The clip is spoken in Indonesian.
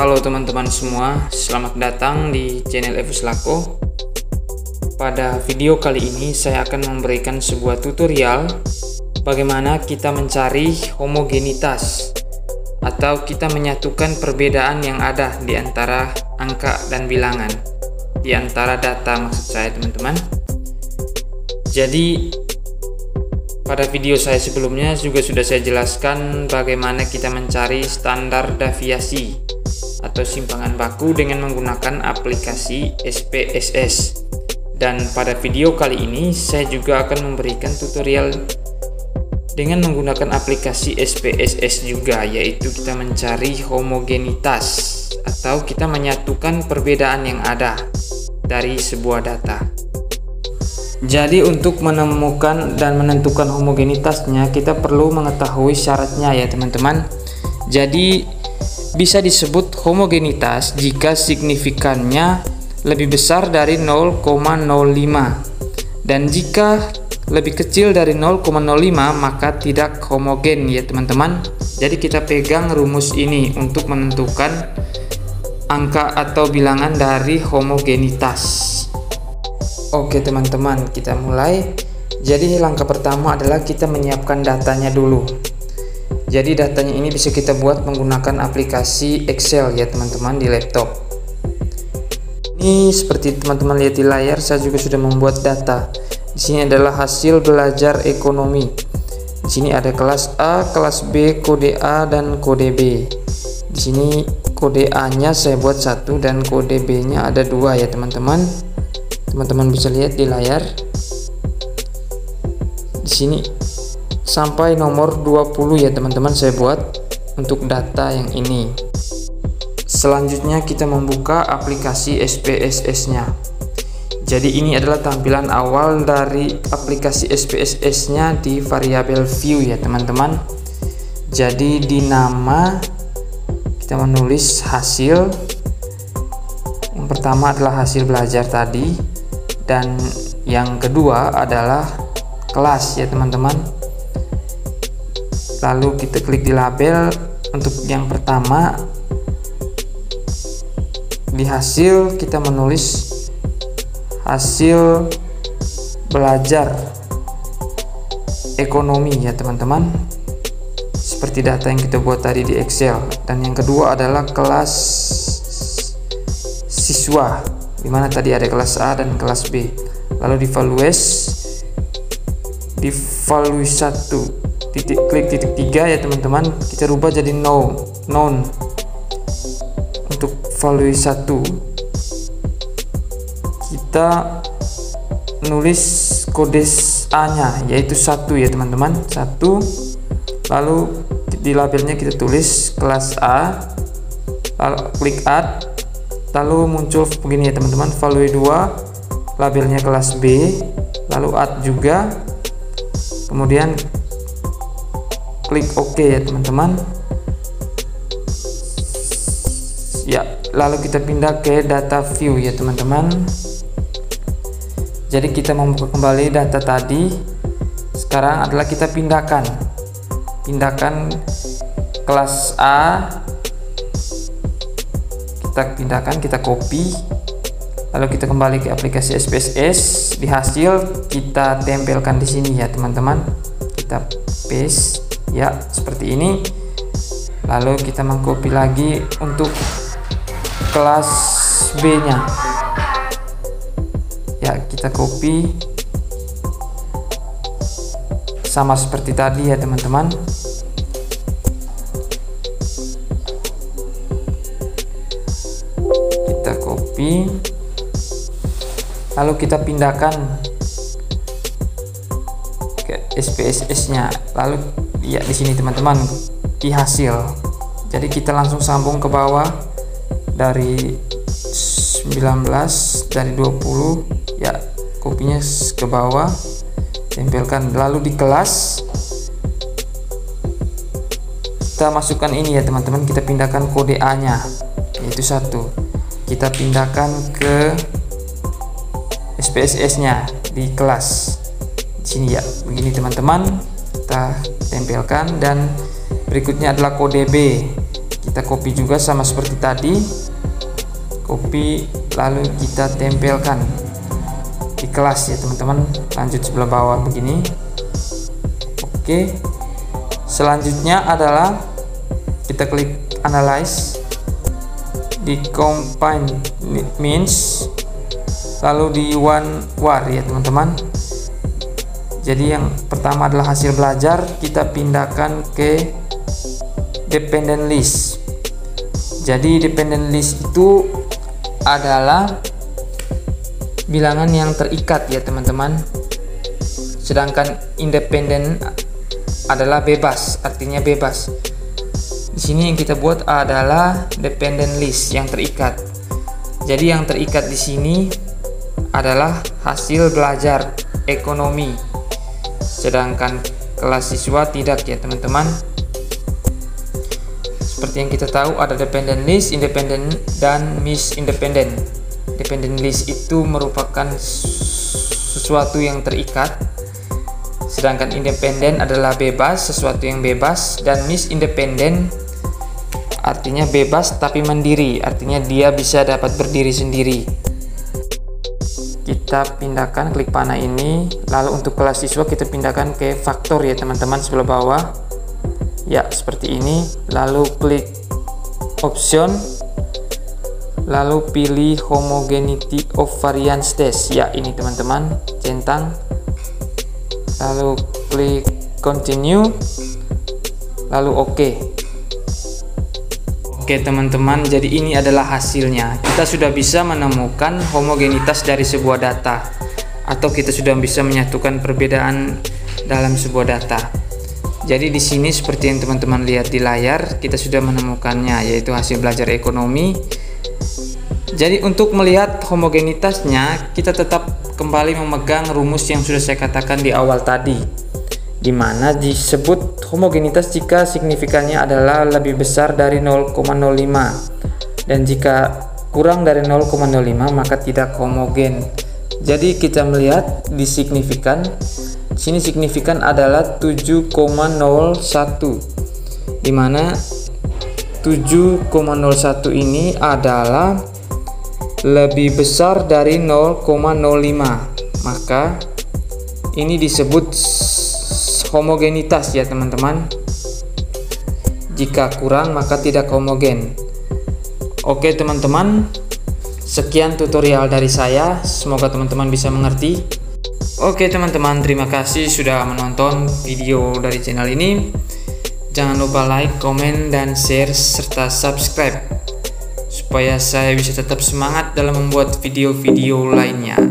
Halo teman-teman semua, selamat datang di channel Evus Lako. Pada video kali ini saya akan memberikan sebuah tutorial bagaimana kita mencari homogenitas atau kita menyatukan perbedaan yang ada di antara angka dan bilangan, di antara data maksud saya teman-teman. Jadi pada video saya sebelumnya juga sudah saya jelaskan bagaimana kita mencari standar deviasi atau simpangan baku dengan menggunakan aplikasi SPSS. Dan pada video kali ini saya juga akan memberikan tutorial dengan menggunakan aplikasi SPSS juga, yaitu kita mencari homogenitas atau kita menyatukan perbedaan yang ada dari sebuah data. Jadi untuk menemukan dan menentukan homogenitasnya kita perlu mengetahui syaratnya ya teman-teman. Jadi bisa disebut homogenitas jika signifikannya lebih besar dari 0,05 dan jika lebih kecil dari 0,05 maka tidak homogen ya teman-teman. Jadi kita pegang rumus ini untuk menentukan angka atau bilangan dari homogenitas. Oke teman-teman, kita mulai. Jadi langkah pertama adalah kita menyiapkan datanya dulu. Jadi datanya ini bisa kita buat menggunakan aplikasi Excel ya teman-teman di laptop. Ini seperti teman-teman lihat di layar, saya juga sudah membuat data. Di sini adalah hasil belajar ekonomi. Di sini ada kelas A, kelas B, kode A dan kode B. Di sini kode A-nya saya buat 1 dan kode B-nya ada 2 ya teman-teman. Teman-teman bisa lihat di layar. Di sini sampai nomor 20 ya teman-teman saya buat untuk data yang ini. Selanjutnya kita membuka aplikasi SPSS-nya. Jadi ini adalah tampilan awal dari aplikasi SPSS-nya di variabel view ya teman-teman. Jadi di nama kita menulis hasil. Yang pertama adalah hasil belajar tadi dan yang kedua adalah kelas ya teman-teman. Lalu kita klik di label. Untuk yang pertama di hasil kita menulis hasil belajar ekonomi ya teman-teman, seperti data yang kita buat tadi di Excel. Dan yang kedua adalah kelas siswa, dimana tadi ada kelas A dan kelas B. Lalu di value 1 klik titik 3 ya teman-teman, kita rubah jadi noun. Untuk value 1 kita nulis kode A nya yaitu 1 ya teman-teman, 1. Lalu di labelnya kita tulis kelas A, lalu klik add, lalu muncul begini ya teman-teman, value 2 labelnya kelas B, lalu add juga, kemudian klik OK ya teman-teman. Ya, lalu kita pindah ke data view ya teman-teman. Jadi kita membuka kembali data tadi. Sekarang adalah kita pindahkan kelas A, kita copy, lalu kita kembali ke aplikasi SPSS. Di hasil kita tempelkan di sini ya teman-teman, kita paste ya seperti ini. Lalu kita mengcopy lagi untuk kelas B nya ya, kita copy sama seperti tadi ya teman-teman. Kita copy, lalu kita pindahkan ke SPSS nya. Lalu ya di sini teman-teman di hasil. Jadi kita langsung sambung ke bawah dari 19 dari 20 ya, kopinya ke bawah, tempelkan. Lalu di kelas kita masukkan ini ya teman-teman, kita pindahkan kode A nya yaitu 1, kita pindahkan ke SPSS nya di kelas di sini ya, begini teman-teman, kita tempelkan. Dan berikutnya adalah kode B, Kita copy juga sama seperti tadi, copy lalu kita tempelkan di kelas ya teman-teman. Lanjut sebelah bawah begini. Oke, selanjutnya adalah kita klik analyze di combine means, lalu di one var ya teman-teman. Jadi yang pertama adalah hasil belajar, kita pindahkan ke dependent list. Jadi dependent list itu adalah bilangan yang terikat ya teman-teman, sedangkan independent adalah bebas, artinya bebas. Di sini yang kita buat adalah dependent list yang terikat. Jadi yang terikat di sini adalah hasil belajar ekonomi, sedangkan kelas siswa tidak ya teman-teman. Seperti yang kita tahu ada dependent list, independent, dan miss independent. Dependent list itu merupakan sesuatu yang terikat, sedangkan independent adalah bebas, sesuatu yang bebas, dan miss independent artinya bebas tapi mandiri, artinya dia bisa dapat berdiri sendiri. Kita pindahkan, klik panah ini, lalu untuk kelas siswa kita pindahkan ke faktor ya teman-teman, sebelah bawah ya seperti ini, lalu klik option, lalu pilih homogeneity of variance test ya ini teman-teman, centang, lalu klik continue, lalu oke. Oke teman-teman, jadi ini adalah hasilnya. Kita sudah bisa menemukan homogenitas dari sebuah data, atau kita sudah bisa menyatukan perbedaan dalam sebuah data. Jadi di sini seperti yang teman-teman lihat di layar, kita sudah menemukannya, yaitu hasil belajar ekonomi. Jadi untuk melihat homogenitasnya, kita tetap kembali memegang rumus yang sudah saya katakan di awal tadi, di mana disebut homogenitas jika signifikannya adalah lebih besar dari 0,05 dan jika kurang dari 0,05 maka tidak homogen. Jadi kita melihat di signifikan, sini signifikan adalah 7,01, di mana 7,01 ini adalah lebih besar dari 0,05, maka ini disebut homogenitas ya teman-teman. Jika kurang maka tidak homogen. Oke teman-teman, sekian tutorial dari saya, semoga teman-teman bisa mengerti. Oke teman-teman, terima kasih sudah menonton video dari channel ini. Jangan lupa like, komen, dan share serta subscribe supaya saya bisa tetap semangat dalam membuat video-video lainnya.